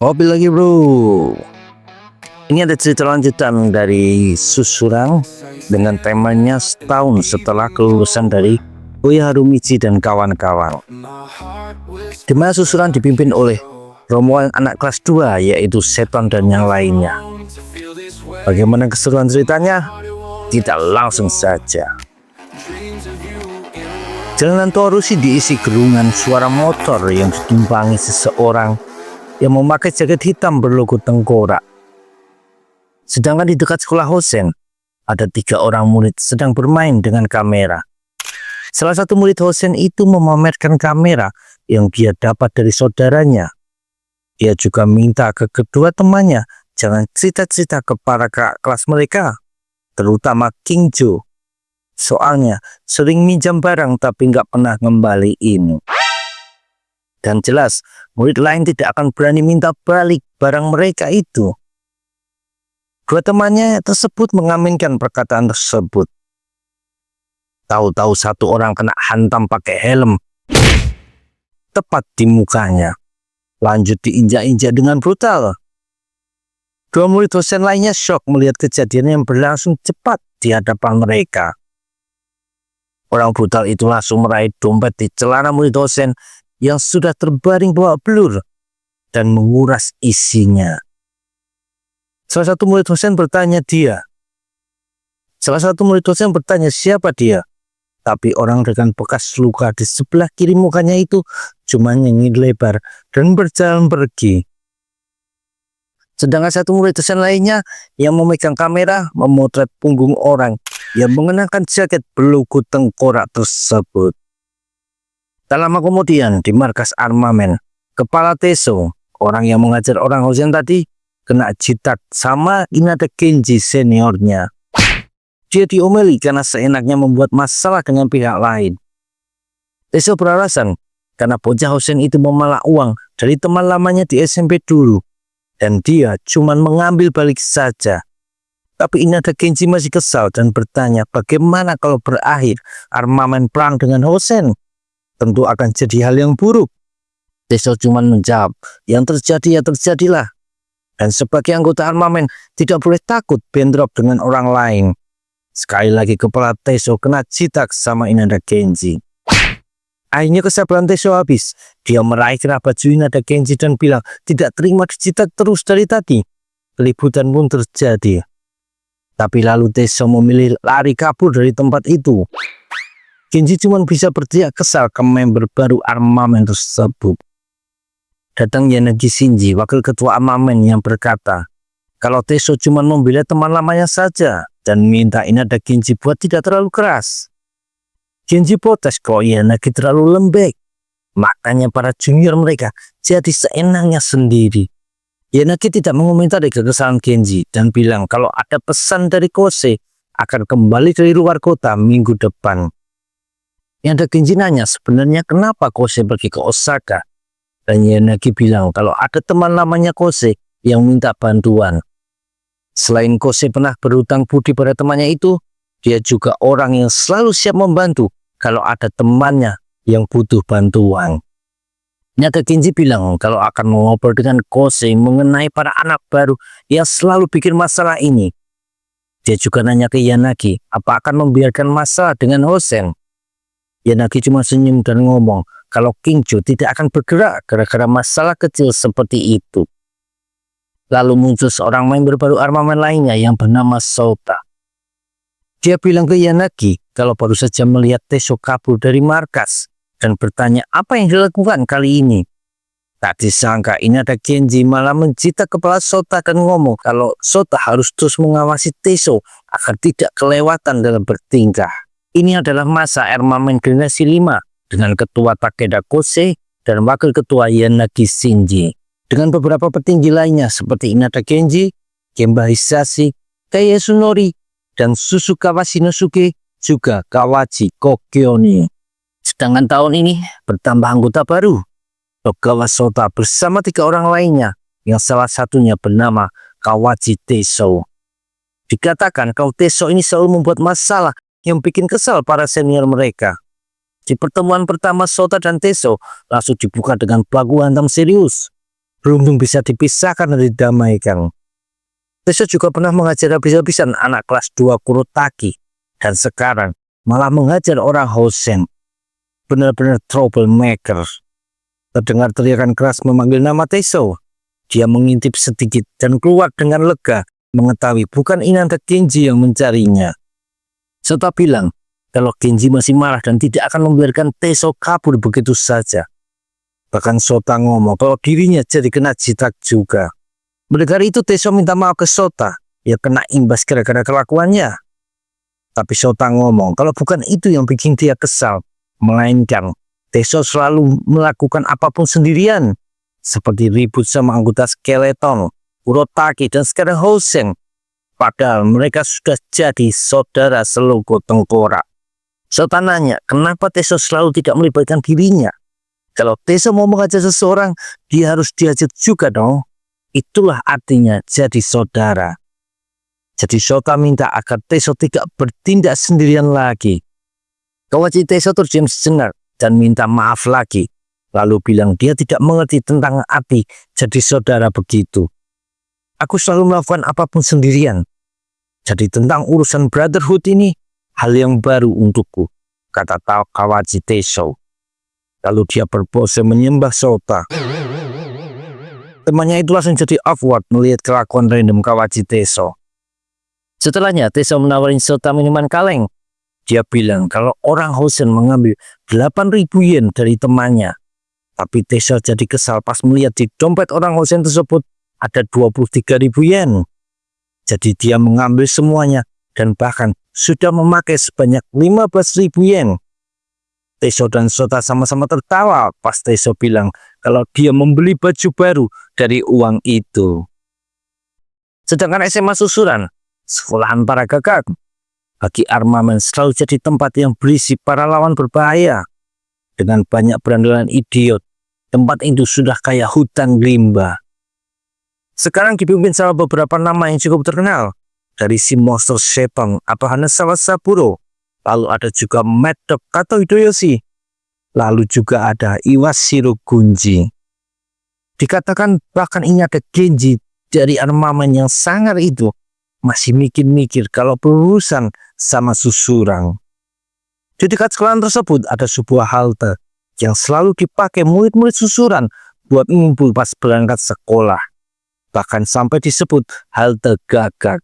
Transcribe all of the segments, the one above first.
Kopi lagi bro. Ini ada cerita lanjutan dari Susurang dengan temanya setahun setelah kelulusan dari Uya Harumichi dan kawan-kawan. Di mana Susurang dipimpin oleh rombongan anak kelas 2 yaitu Seton dan yang lainnya. Bagaimana keseruan ceritanya? Tidak langsung saja. Jalanan Torushi diisi gerungan suara motor yang ditumpangi seseorang yang memakai jaket hitam berlogo tengkorak. Sedangkan di dekat sekolah Hosen, ada 3 orang murid sedang bermain dengan kamera. Salah satu murid Hosen itu memamerkan kamera yang dia dapat dari saudaranya. Dia juga minta ke kedua temannya jangan cerita-cerita ke para kakak kelas mereka, terutama King Jo. Soalnya sering minjam barang tapi nggak pernah ngembaliin. Dan jelas, murid lain tidak akan berani minta balik barang mereka itu. Dua temannya tersebut mengaminkan perkataan tersebut. Tahu-tahu satu orang kena hantam pakai helm tepat di mukanya. Lanjut diinjak-injak dengan brutal. Dua murid dosen lainnya syok melihat kejadian yang berlangsung cepat di hadapan mereka. Orang brutal itu langsung meraih dompet di celana murid dosen yang sudah terbaring babak belur dan menguras isinya. Salah satu murid dosen bertanya siapa dia. Tapi orang dengan bekas luka di sebelah kiri mukanya itu cuma nyengir lebar dan berjalan pergi. Sedangkan satu murid dosen lainnya yang memegang kamera memotret punggung orang yang mengenakan jaket berlogo tengkorak tersebut. Tak lama kemudian di markas armamen, Kepala Teso, orang yang mengajar orang Hosen tadi, kena jitak sama Inada Genji seniornya. Dia diomeli karena seenaknya membuat masalah dengan pihak lain. Teso beralasan karena bocah Hosen itu memalak uang dari teman lamanya di SMP dulu, dan dia cuma mengambil balik saja. Tapi Inada Genji masih kesal dan bertanya bagaimana kalau berakhir armamen perang dengan Hosen. Tentu akan jadi hal yang buruk. Teso cuma menjawab, yang terjadi ya terjadilah. Dan sebagai anggota armamen tidak boleh takut bentrok dengan orang lain. Sekali lagi kepala Teso kena jitak sama Inada Genji. Akhirnya kesabaran Teso habis. Dia meraih kerah baju Inada Genji dan bilang tidak terima dijitak terus dari tadi. Keributan pun terjadi. Tapi lalu Teso memilih lari kabur dari tempat itu. Genji cuma bisa berteriak kesal ke member baru armamen tersebut. Datang Yanagi Shinji, wakil ketua armamen yang berkata, kalau Teso cuma membela teman lamanya saja dan minta Inada Genji buat tidak terlalu keras. Genji protes kalau Yanagi terlalu lembek. Makanya para junior mereka jadi seenaknya sendiri. Yanagi tidak mengomentari kekesalan Genji dan bilang kalau ada pesan dari Kose akan kembali dari luar kota minggu depan. Inada Genji nanya sebenarnya kenapa Kose pergi ke Osaka. Dan Yanagi bilang kalau ada teman lamanya Kose yang minta bantuan. Selain Kose pernah berhutang budi pada temannya itu, dia juga orang yang selalu siap membantu kalau ada temannya yang butuh bantuan. Inada Genji bilang kalau akan mengobrol dengan Kose mengenai para anak baru yang selalu bikin masalah ini. Dia juga nanya ke Yanagi apa akan membiarkan masalah dengan Hosen. Yanagi cuma senyum dan ngomong kalau King Jo tidak akan bergerak gara-gara masalah kecil seperti itu. Lalu muncul seorang member baru armamen lainnya yang bernama Sota. Dia bilang ke Yanagi kalau baru saja melihat Teso kabur dari markas dan bertanya apa yang dilakukan kali ini. Tak disangka Inada Genji malah menjitak kepala Sota dan ngomong kalau Sota harus terus mengawasi Teso agar tidak kelewatan dalam bertingkah. Ini adalah masa armamen generasi 5 dengan ketua Takeda Kose dan wakil ketua Yanagi Shinji. Dengan beberapa petinggi lainnya seperti Inada Genji, Gemba Hisashi, Kei Yasunori, dan Susukawa Shinosuke, juga Kawachi Kokyoni. Sedangkan tahun ini bertambah anggota baru. Togawa Sota bersama 3 orang lainnya yang salah satunya bernama Kawachi Teso. Dikatakan kalau Teso ini selalu membuat masalah yang bikin kesal para senior mereka. Di pertemuan pertama Sota dan Teso langsung dibuka dengan baku hantam serius. beruntung bisa dipisahkan dan didamaikan. Teso juga pernah mengajar habis-habisan anak kelas 2 Kurotaki, dan sekarang malah mengajar orang Hosen. Benar-benar troublemaker. Terdengar teriakan keras memanggil nama Teso. Dia mengintip sedikit dan keluar dengan lega, mengetahui bukan Inanta Genji yang mencarinya. Sota bilang kalau Genji masih marah dan tidak akan membiarkan Teso kabur begitu saja. Bahkan Sota ngomong kalau dirinya jadi kena jitak juga. Mendengar itu Teso minta maaf ke Sota. Ya kena imbas gara-gara kelakuannya. Tapi Sota ngomong kalau bukan itu yang bikin dia kesal. Melainkan Teso selalu melakukan apapun sendirian. Seperti ribut sama anggota Skeleton, Kurotaki, dan sekarang Hosen. Padahal mereka sudah jadi saudara selungkuh tengkorak. Sota nanya kenapa Teso selalu tidak melibatkan dirinya. Kalau Teso mau mengajar seseorang, dia harus diajar juga dong. Itulah artinya jadi saudara. Jadi Sota minta agar Teso tidak bertindak sendirian lagi. Kawachi Teso terdiam sejenak dan minta maaf lagi. Lalu bilang dia tidak mengerti tentang arti jadi saudara begitu. Aku selalu melakukan apapun sendirian. Jadi tentang urusan brotherhood ini, hal yang baru untukku, kata Kawachi Teso. Lalu dia berpose menyembah Sota. Temannya itu langsung jadi awkward melihat kelakuan random Kawachi Teso. Setelahnya Teso menawarin Sota minuman kaleng. Dia bilang kalau orang Hosen mengambil 8.000 yen dari temannya. Tapi Teso jadi kesal pas melihat di dompet orang Hosen tersebut ada 23.000 yen. Jadi dia mengambil semuanya dan bahkan sudah memakai sebanyak 15.000 yen. Teso dan Sota sama-sama tertawa pas Teso bilang kalau dia membeli baju baru dari uang itu. Sedangkan SMA Susuran, sekolahan para gagak, bagi Armamen selalu jadi tempat yang berisi para lawan berbahaya. Dengan banyak berandalan idiot, tempat itu sudah kayak hutan rimba. Sekarang dipimpin sama beberapa nama yang cukup terkenal. Dari si monster setan Abahana Sawasaburo. Lalu ada juga Mad Dog Kato Hideyoshi. Lalu juga ada Iwashiro Gunji. Dikatakan bahkan ini ada Genji dari Armamen yang sangar itu. Masih mikir-mikir kalau berurusan sama Susurang. Di dekat sekolahan tersebut ada sebuah halte yang selalu dipakai murid-murid Susuran buat ngumpul pas berangkat sekolah. Bahkan sampai disebut halte gagak.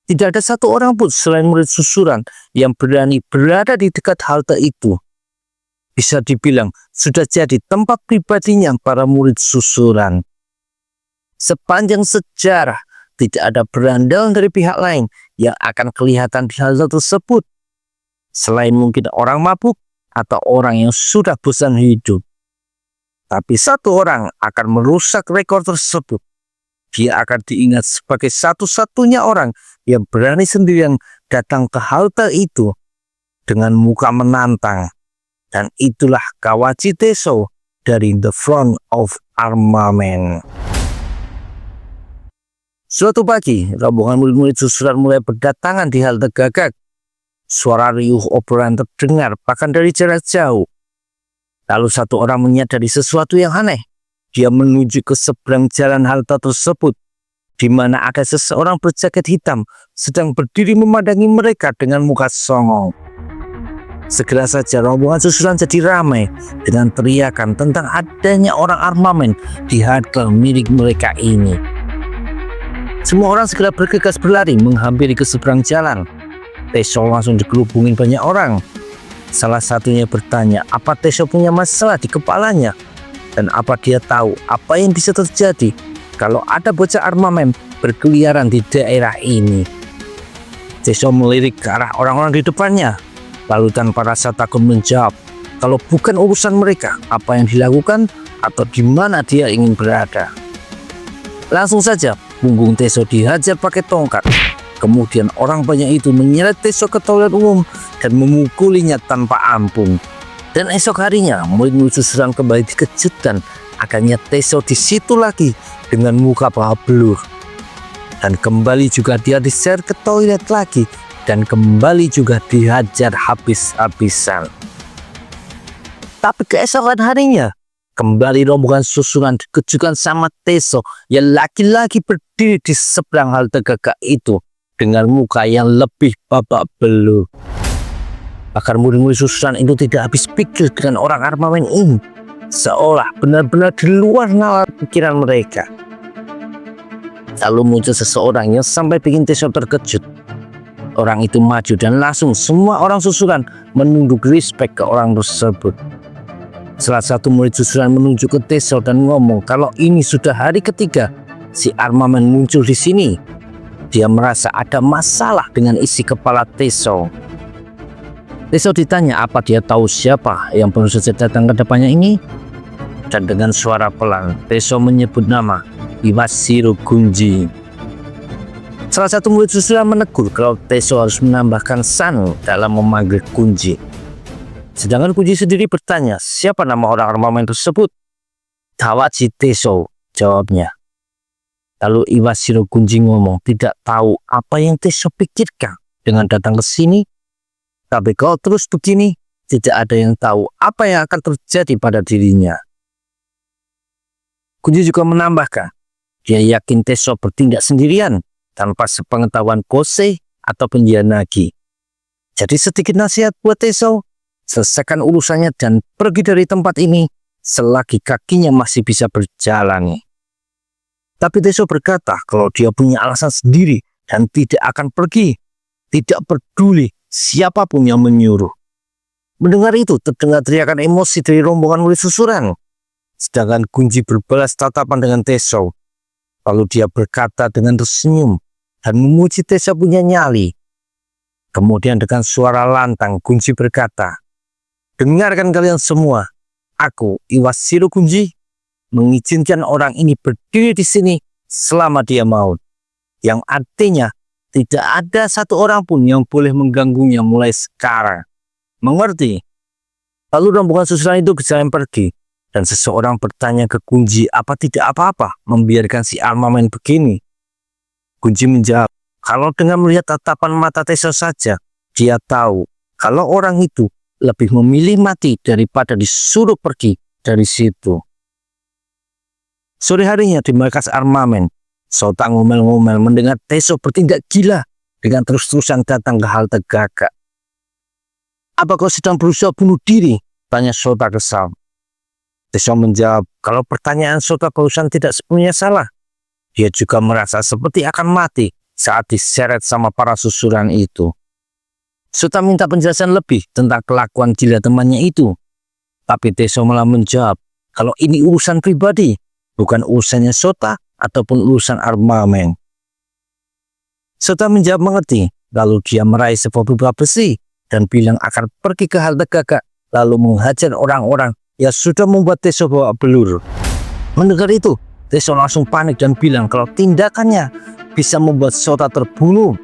Tidak ada satu orang pun selain murid Susuran yang berani berada di dekat halte itu. Bisa dibilang sudah jadi tempat pribadinya para murid Susuran. Sepanjang sejarah tidak ada berandalan dari pihak lain yang akan kelihatan di halte tersebut. Selain mungkin orang mabuk atau orang yang sudah bosan hidup. Tapi satu orang akan merusak rekor tersebut. Dia akan diingat sebagai satu-satunya orang yang berani sendirian datang ke halte itu dengan muka menantang. Dan itulah Kawachi Teso dari The Front of Armamen. Suatu pagi, rombongan murid-murid Susuran mulai berdatangan di halte gagak. Suara riuh obrolan terdengar bahkan dari jarak jauh. Lalu satu orang menyadari sesuatu yang aneh. Dia menuju ke seberang jalan halte tersebut, di mana ada seseorang berjaket hitam sedang berdiri memandangi mereka dengan muka songong. Segera saja rombongan Susuran jadi ramai dengan teriakan tentang adanya orang Armamen di halte milik mereka ini. Semua orang segera bergegas berlari menghampiri ke seberang jalan. Teso langsung digelubungin banyak orang. Salah satunya bertanya apa Teso punya masalah di kepalanya. Dan apa dia tahu apa yang bisa terjadi kalau ada bocah Armamen berkeliaran di daerah ini. Teso melirik ke arah orang-orang di depannya. Lalu tanpa rasa takut menjawab kalau bukan urusan mereka apa yang dilakukan atau di mana dia ingin berada. Langsung saja punggung Teso dihajar pakai tongkat. Kemudian orang banyak itu menyeret Teso ke toilet umum dan memukulinya tanpa ampun. Dan esok harinya murid-murid Susuran kembali dikejutkan akhirnya Teso di situ lagi dengan muka paha blur. Dan kembali juga dia diseret ke toilet lagi dan kembali juga dihajar habis-habisan. Tapi keesokan harinya Kembali rombongan susunan dikejutkan sama Teso yang laki-laki berdiri di seberang halte gagak itu dengan muka yang lebih babak belur. Bahkan murid-murid susunan itu tidak habis pikir dengan orang armamen ini, seolah benar-benar di luar nalar pikiran mereka. Lalu muncul seseorang yang sampai bikin Teso terkejut. Orang itu maju dan langsung semua orang susunan menunduk respect ke orang tersebut. Salah satu murid susunan menunjuk ke Teso dan ngomong kalau ini sudah hari ketiga si armamen muncul di sini. Dia merasa ada masalah dengan isi kepala Teso. Teso ditanya apa dia tahu siapa yang baru saja datang ke depannya ini. Dan dengan suara pelan, Teso menyebut nama Iwashiro Gunji. Salah satu murid susunan menegur kalau Teso harus menambahkan san dalam memanggil Gunji. Sedangkan Gunji sendiri bertanya siapa nama orang armamen tersebut. Kawachi Teso, jawabnya. Lalu Iwashiro Gunji ngomong tidak tahu apa yang Teso pikirkan dengan datang ke sini. Tapi kalau terus begini, tidak ada yang tahu apa yang akan terjadi pada dirinya. Gunji juga menambahkan, dia yakin Teso bertindak sendirian tanpa sepengetahuan Kosei atau Yanagi. Jadi sedikit nasihat buat Teso, selesaikan urusannya dan pergi dari tempat ini selagi kakinya masih bisa berjalan. Tapi Teso berkata kalau dia punya alasan sendiri dan tidak akan pergi, tidak peduli siapapun yang menyuruh. Mendengar itu terdengar teriakan emosi dari rombongan murid susunan. Sedangkan Gunji berbalas tatapan dengan Teso. Lalu dia berkata dengan tersenyum dan memuji Teso punya nyali. Kemudian dengan suara lantang Gunji berkata, dengarkan kalian semua, aku Iwashiro Gunji mengizinkan orang ini berdiri di sini selama dia mau. Yang artinya tidak ada satu orang pun yang boleh mengganggunya mulai sekarang. Mengerti? Lalu rombongan susunan itu berjalan pergi dan seseorang bertanya ke Gunji apa tidak apa-apa membiarkan si armamen begini. Gunji menjawab, kalau dengan melihat tatapan mata Teso saja, dia tahu kalau orang itu lebih memilih mati daripada disuruh pergi dari situ. Sore harinya di markas armamen, Sota ngomel-ngomel mendengar Teso bertindak gila dengan terus-terusan datang ke halte gagak. Apa kau sedang berusaha bunuh diri? Tanya Sota kesal. Teso menjawab kalau pertanyaan Sota barusan tidak sepenuhnya salah. Dia juga merasa seperti akan mati saat diseret sama para susunan itu. Sota minta penjelasan lebih tentang kelakuan gila temannya itu. Tapi Teso malah menjawab kalau ini urusan pribadi, bukan urusannya Sota ataupun urusan armamen. Sota menjawab mengerti, lalu dia meraih sebuah pipa besi dan bilang akan pergi ke halte gagak lalu menghajar orang-orang yang sudah membuat Teso babak belur. Mendengar itu, Teso langsung panik dan bilang kalau tindakannya bisa membuat Sota terbunuh.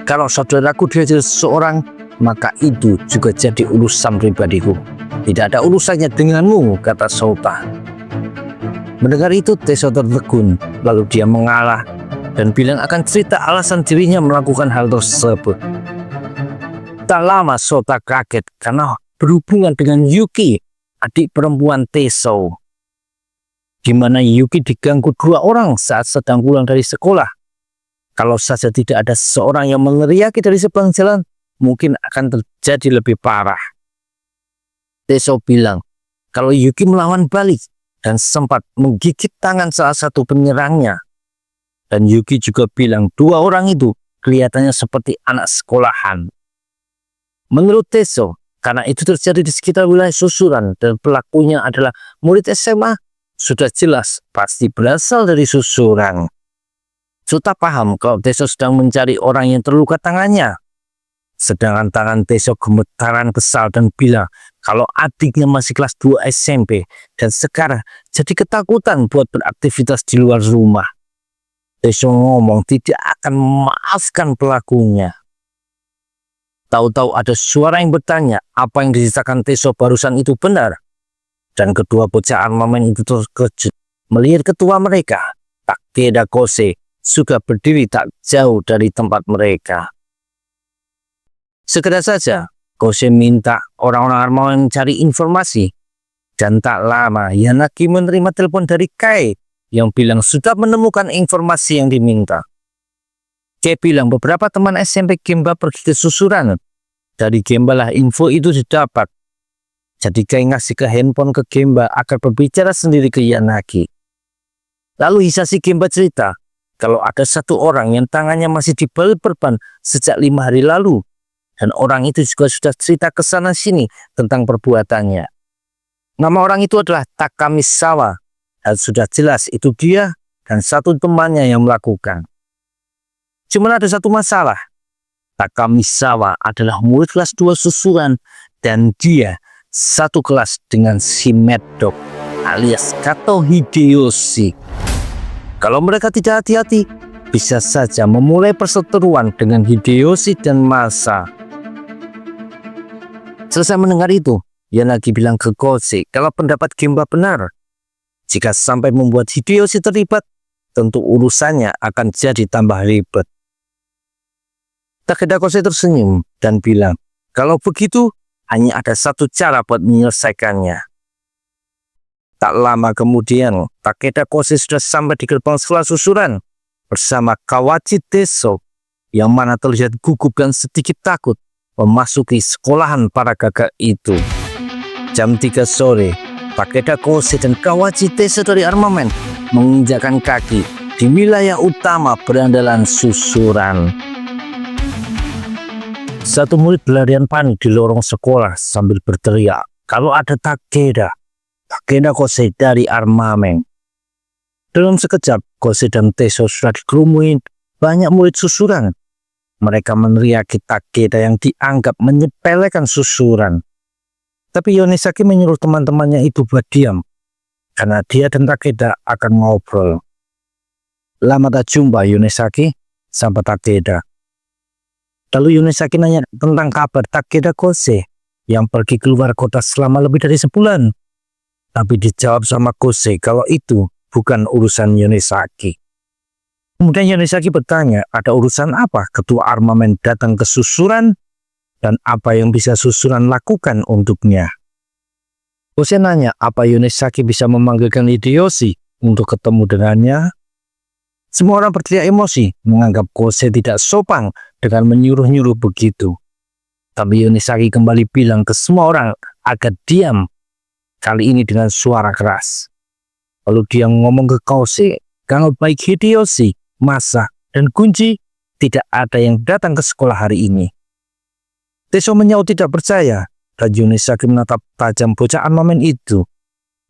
Kalau saudaraku dihajar seseorang, maka itu juga jadi urusan pribadiku. Tidak ada urusannya denganmu, kata Sota. Mendengar itu, Teso tertegun, lalu dia mengalah dan bilang akan cerita alasan dirinya melakukan hal tersebut. Tak lama Sota kaget karena berhubungan dengan Yuki, adik perempuan Teso. Di mana Yuki diganggu dua orang saat sedang pulang dari sekolah. Kalau saja tidak ada seseorang yang meneriaki dari seberang jalan, mungkin akan terjadi lebih parah. Teso bilang kalau Yuki melawan balik dan sempat menggigit tangan salah satu penyerangnya. Dan Yuki juga bilang dua orang itu kelihatannya seperti anak sekolahan. Menurut Teso, karena itu terjadi di sekitar wilayah susunan dan pelakunya adalah murid SMA, sudah jelas pasti berasal dari susunan. Sota paham kalau Teso sedang mencari orang yang terluka tangannya. Sedangkan tangan Teso gemetaran kesal dan bilang kalau adiknya masih kelas 2 SMP dan sekarang jadi ketakutan buat beraktivitas di luar rumah. Teso ngomong tidak akan memaafkan pelakunya. Tahu-tahu ada suara yang bertanya apa yang diceritakan Teso barusan itu benar. Dan kedua bocah armamen itu terkejut melihat ketua mereka, Takeda Kosei, sudah berdiri tak jauh dari tempat mereka. Segera saja, Kosei minta orang-orang armamen mencari informasi. Dan tak lama Yanagi menerima telepon dari Kai yang bilang sudah menemukan informasi yang diminta. Kai bilang beberapa teman SMP Gemba pergi ke susuran. Dari Gemba lah info itu didapat. Jadi Kai ngasih ke handphone ke Gemba agar berbicara sendiri ke Yanagi. Lalu Hisashi Gemba cerita kalau ada satu orang yang tangannya masih dibalut perban sejak 5 hari lalu. Dan orang itu juga sudah cerita ke sana sini tentang perbuatannya. Nama orang itu adalah Takamisawa, dan sudah jelas itu dia dan satu temannya yang melakukan. Cuma ada satu masalah. Takamisawa adalah murid kelas 2 susuran dan dia satu kelas dengan si Mad Dog alias Kato Hideyoshi. Kalau mereka tidak hati-hati, bisa saja memulai perseteruan dengan Hideyoshi dan Masa. Selesai mendengar itu, Yanagi bilang ke Kose kalau pendapat Gemba benar. Jika sampai membuat Hideyoshi terlibat, tentu urusannya akan jadi tambah ribet. Takeda Kose tersenyum dan bilang, kalau begitu hanya ada satu cara buat menyelesaikannya. Tak lama kemudian, Takeda Kose sudah sampai di gerbang sekolah susuran bersama Kawachi Teso yang mana terlihat gugup dan sedikit takut memasuki sekolahan para gagak itu. Jam 3 sore, Takeda Kose dan Kawachi Teso dari armamen menginjakkan kaki di wilayah utama berandalan susuran. Satu murid berlarian panik di lorong sekolah sambil berteriak kalau ada Takeda Kose dari armamen. Dalam sekejap, Kose dan Teso sudah dikerumunin banyak murid susuran. Mereka meneriaki Takeda yang dianggap menyepelekan susuran. Tapi Yonesaki menyuruh teman-temannya itu buat diam, karena dia dan Takeda akan ngobrol. Lama tak jumpa Yonesaki sampai Takeda. Lalu Yonesaki nanya tentang kabar Takeda Kose yang pergi keluar kota selama lebih dari sebulan. Tapi dijawab sama Kose kalau itu bukan urusan Yonesaki. Kemudian Yonesaki bertanya ada urusan apa ketua armamen datang ke susuran dan apa yang bisa susuran lakukan untuknya. Kose nanya apa Yonesaki bisa memanggilkan Hideyoshi untuk ketemu dengannya. Semua orang berteriak emosi menganggap Kose tidak sopan dengan menyuruh-nyuruh begitu. Tapi Yonesaki kembali bilang ke semua orang agar diam, kali ini dengan suara keras. Lalu dia ngomong ke Kose kalau baik Hideyoshi, Masa, dan Gunji tidak ada yang datang ke sekolah hari ini. Teso menyaut tidak percaya dan Yonesaki menatap tajam bocah armamen itu.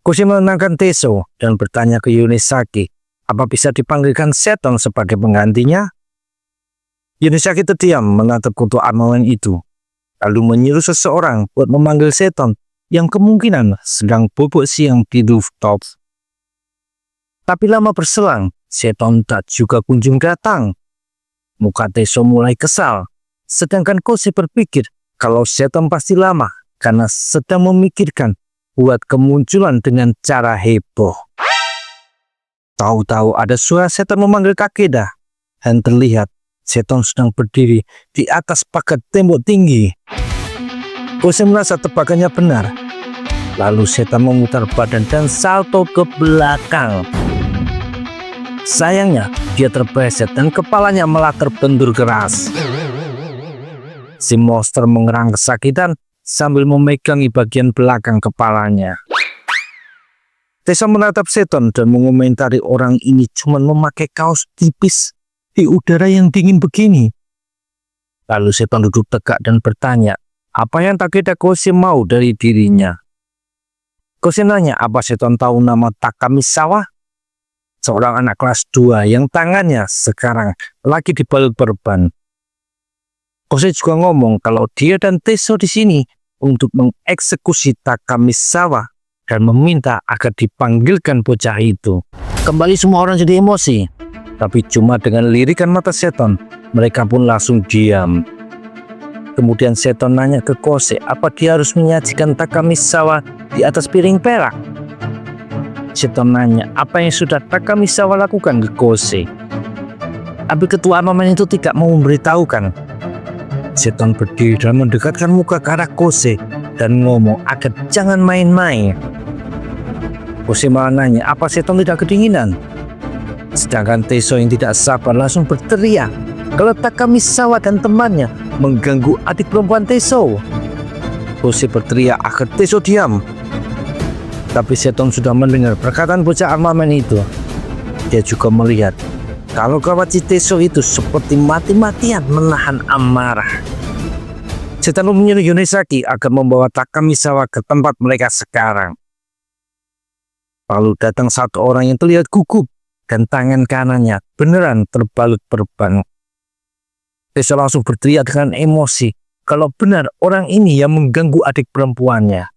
Kose menenangkan Teso dan bertanya ke Yonesaki apa bisa dipanggilkan Seton sebagai penggantinya. Yonesaki terdiam menatap ketua armamen itu, lalu menyuruh seseorang buat memanggil Seton yang kemungkinan sedang bobok siang di rooftop. Tapi lama berselang, Seton tak juga kunjung datang. Muka Teso mulai kesal, sedangkan Kose berpikir kalau Seton pasti lama karena sedang memikirkan buat kemunculan dengan cara heboh. Tahu-tahu ada suara Seton memanggil Takeda dan terlihat Seton sedang berdiri di atas pagar tembok tinggi. Kose merasa tebakannya benar. Lalu Seton memutar badan dan salto ke belakang. Sayangnya, dia terpleset dan kepalanya malah terbentur keras. Si monster mengerang kesakitan sambil memegangi bagian belakang kepalanya. Teso menatap Seton dan mengomentari orang ini cuma memakai kaos tipis di udara yang dingin begini. Lalu Seton duduk tegak dan bertanya, apa yang Takeda Kose mau dari dirinya? Kose nanya apa Seton tahu nama Takamisawa? Seorang anak kelas 2 yang tangannya sekarang lagi dibalut perban. Kose juga ngomong kalau dia dan Teso di sini untuk mengeksekusi Takamisawa dan meminta agar dipanggilkan bocah itu. Kembali semua orang jadi emosi, tapi cuma dengan lirikan mata Seton, mereka pun langsung diam. Kemudian Seton nanya ke Kose apa dia harus menyajikan Takamisawa di atas piring perak. Seton nanya apa yang sudah Takamisawa lakukan ke Kose. Tapi ketua armamen itu tidak mau memberitahukan. Seton berdiri dan mendekatkan muka ke arah Kose dan ngomong agar jangan main-main. Jose malah nanya apa Seton tidak kedinginan. Sedangkan Teso yang tidak sabar langsung berteriak kalau Takamisawa dan temannya mengganggu adik perempuan Teso. Jose berteriak agar Teso diam. Tapi Seton sudah mendengar perkataan bocah armamen itu. Dia juga melihat kalau Kawachi Teso itu seperti mati-matian menahan amarah. Seton menyuruh Yonesaki agar membawa Takamisawa ke tempat mereka sekarang. Lalu datang satu orang yang terlihat gugup dan tangan kanannya beneran terbalut perban. Teso langsung berteriak dengan emosi kalau benar orang ini yang mengganggu adik perempuannya.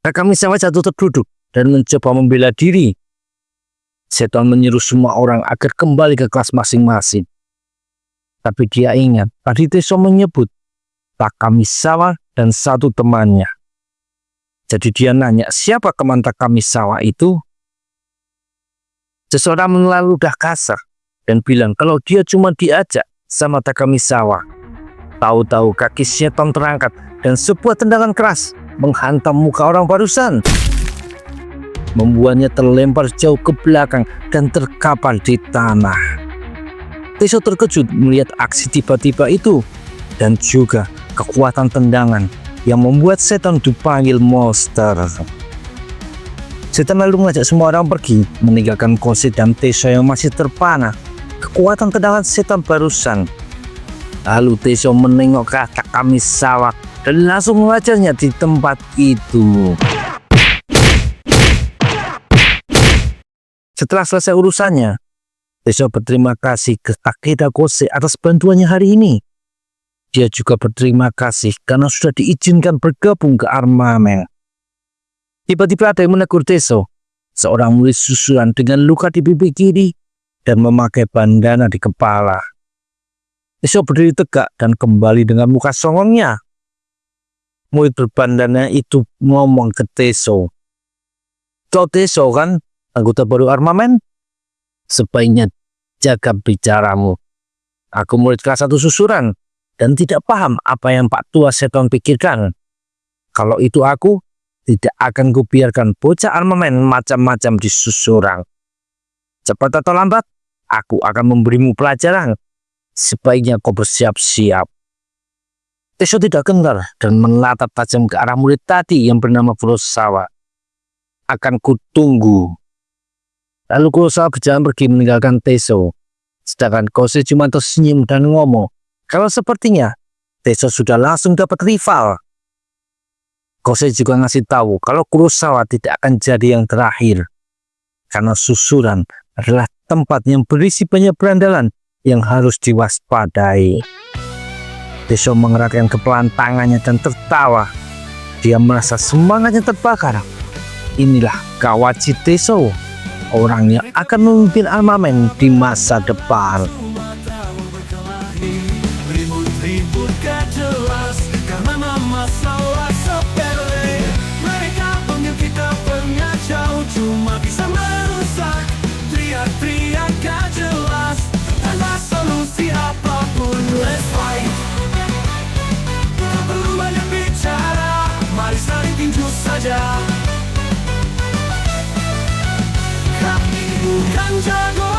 Takamisawa jatuh terduduk dan mencoba membela diri. Seton menyuruh semua orang agar kembali ke kelas masing-masing. Tapi dia ingat tadi Teso menyebut Takamisawa dan satu temannya. Jadi dia nanya siapa teman Takamisawa itu. Seseorang menelan ludah kasar dan bilang kalau dia cuma diajak sama Takamisawa. Tahu-tahu kaki Seton terangkat dan sebuah tendangan keras menghantam muka orang barusan, membuatnya terlempar jauh ke belakang dan terkapar di tanah. Teso terkejut melihat aksi tiba-tiba itu dan juga kekuatan tendangan yang membuat Seton dipanggil monster. Seton lalu mengajak semua orang pergi, meninggalkan Kose dan Teso yang masih terpana kekuatan tendangan Seton barusan. Lalu Teso menengok ke Takamisawa dan langsung mengajarnya di tempat itu. Setelah selesai urusannya, Teso berterima kasih ke Takeda Kose atas bantuannya hari ini. Dia juga berterima kasih karena sudah diizinkan bergabung ke armamen. Tiba-tiba ada yang menegur Teso, seorang murid susulan dengan luka di pipi kiri dan memakai bandana di kepala. Teso berdiri tegak dan kembali dengan muka songongnya. Murid berbandana itu ngomong ke Teso, "Kau Teso kan, anggota baru armamen? Sebaiknya jaga bicaramu. Aku murid kelas 1 susuran dan tidak paham apa yang Pak Tua Seton pikirkan. Kalau itu aku, tidak akan kubiarkan bocah armamen macam-macam di susuran. Cepat atau lambat, aku akan memberimu pelajaran. Sebaiknya kau bersiap-siap." Teso tidak gentar dan menatap tajam ke arah murid tadi yang bernama Kurosawa. "Akan kutunggu." Lalu Kurosawa berjalan pergi meninggalkan Teso. Sedangkan Kose cuma tersenyum dan ngomong kalau sepertinya Teso sudah langsung dapat rival. Kose juga ngasih tahu kalau Kurosawa tidak akan jadi yang terakhir. Karena susuran adalah tempat yang berisi banyak berandalan yang harus diwaspadai. Teso mengeratkan kepalan tangannya dan tertawa. Dia merasa semangatnya terbakar. Inilah Kawachi Teso, orang yang akan memimpin armamen di masa depan. Ribut-ribut gak jelas karena masalah sepele. Mereka panggil kita pengacau, cuma bisa merusak. Teriak-teriak gak jelas tanpa solusi apapun. Let's fight. Tak perlu banyak bicara, mari saling tinju saja. Kami bukan jago